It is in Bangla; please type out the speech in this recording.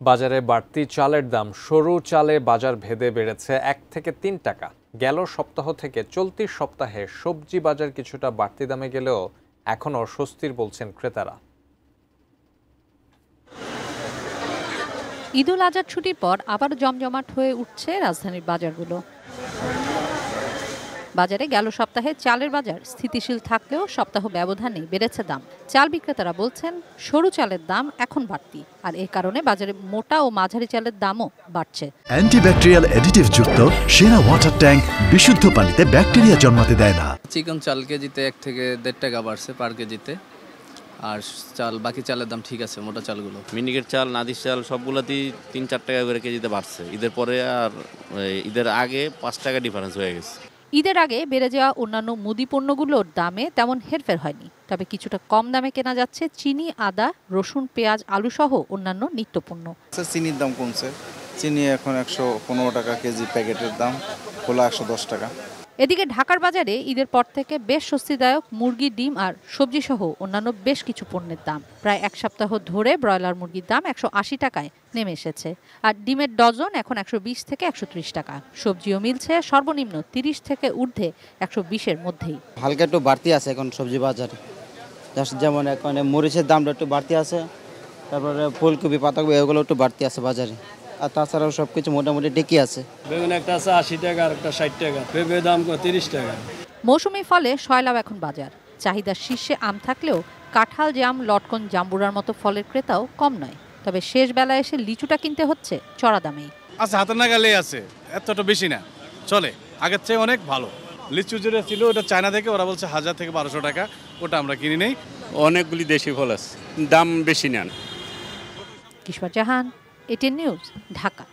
বাজারে বাড়তি চালের দাম। সরু চালে বাজার ভেদে বেড়েছে 1 থেকে 3 টাকা। গেল সপ্তাহ থেকে চলতি সপ্তাহে সবজি বাজার কিছুটা বাড়তি দামে গেলেও এখনও স্বস্তির বলছেন ক্রেতারা। ঈদুল আজহার ছুটির পর আবার জমজমাট হয়ে উঠছে রাজধানীর বাজারগুলো। বাজারে গেল সপ্তাহে চালের বাজার স্থিতিশীল থাকলেও সপ্তাহ ব্যবধানে বেড়েছে দাম। চাল বিক্রেতারা বলছেন সরু চালের দাম এখন বাড়তি, আর এই কারণে বাজারে মোটা ও মাঝারি চালের দামও বাড়ছে। অ্যান্টিব্যাকটেরিয়াল অ্যাডিটিভ যুক্ত সেরা ওয়াটার ট্যাঙ্ক বিশুদ্ধ পানিতে ব্যাকটেরিয়া জন্মাতে দেয় না। চিকন চাল কেজিতে 1 থেকে 1.5 টাকা বাড়ছে পার কেজিতে। আর চাল বাকি চালের দাম ঠিক আছে, মোটা চালগুলো মিনিকেট চাল, নাদির চাল সবগুলোতেই 3-4 টাকা করে কেজিতে বাড়ছে। ঈদের পরে আর ঈদের আগে 5 টাকা ডিফারেন্স হয়ে গেছে। ঈদের আগে বেড়ে যাওয়া অন্যান্য মুদি পণ্যগুলোর দামে তেমন হেরফের হয়নি, তবে কিছুটা কম দামে কেনা যাচ্ছে চিনি, আদা, রসুন, পেঁয়াজ, আলু সহ অন্যান্য নিত্যপণ্য। চিনির দাম কমছে, চিনি এখন 115 টাকা কেজি, প্যাকেটের দাম খোলা 110 টাকা। এদিকে ঢাকার বাজারে ঈদের পর থেকে বেশ স্বস্তিদায়ক মুরগি, ডিম আর সবজি সহ অন্যান্য বেশ কিছু পণ্যের দাম। প্রায় 1 সপ্তাহ ধরে ব্রয়লার মুরগির দাম 180 টাকায় নেমে এসেছে, আর ডিমের ডজন এখন 120 থেকে 130 টাকা। সবজিও মিলছে সর্বনিম্ন 30 থেকে ঊর্ধ্বে 120-এর মধ্যেই। হালকা একটু বাড়তি আছে এখন সবজি বাজারে, যেমন এখন মরিচের দামটা একটু বাড়তি আছে, তারপরে ফুলকপি, পাতাকপি এগুলো একটু বাড়তি আছে বাজারে। আর তাছাড়াও সবকিছু মোটামুটি ঠিকই আছে। বেগুন একটা আছে 80 টাকা আর একটা 60 টাকা, পেঁপে দাম 30 টাকা। মৌসুমি ফলে সয়লাভ এখন বাজার। চাহিদার শীর্ষে আম থাকলেও কাঁঠাল, জাম, লটকন, জাম্বুরার মতো ফলের ক্রেতাও কম নয়। তবে শেষ বেলায় এসে লিচুটা কিনতে হচ্ছে চড়া দামেই। আচ্ছা, হাতের নাগালে আছে, এতটা বেশি না, চলে, আগের চেয়ে অনেক ভালো। লিচু যেটা ছিল ওটা চায়না থেকে, ওরা বলছে 1000 থেকে 1200 টাকা, ওটা আমরা কিনি নেই। অনেকগুলি দেশি ফল আছে, দাম বেশি নেন। কিশোর জাহান, এটিএন নিউজ, ঢাকা।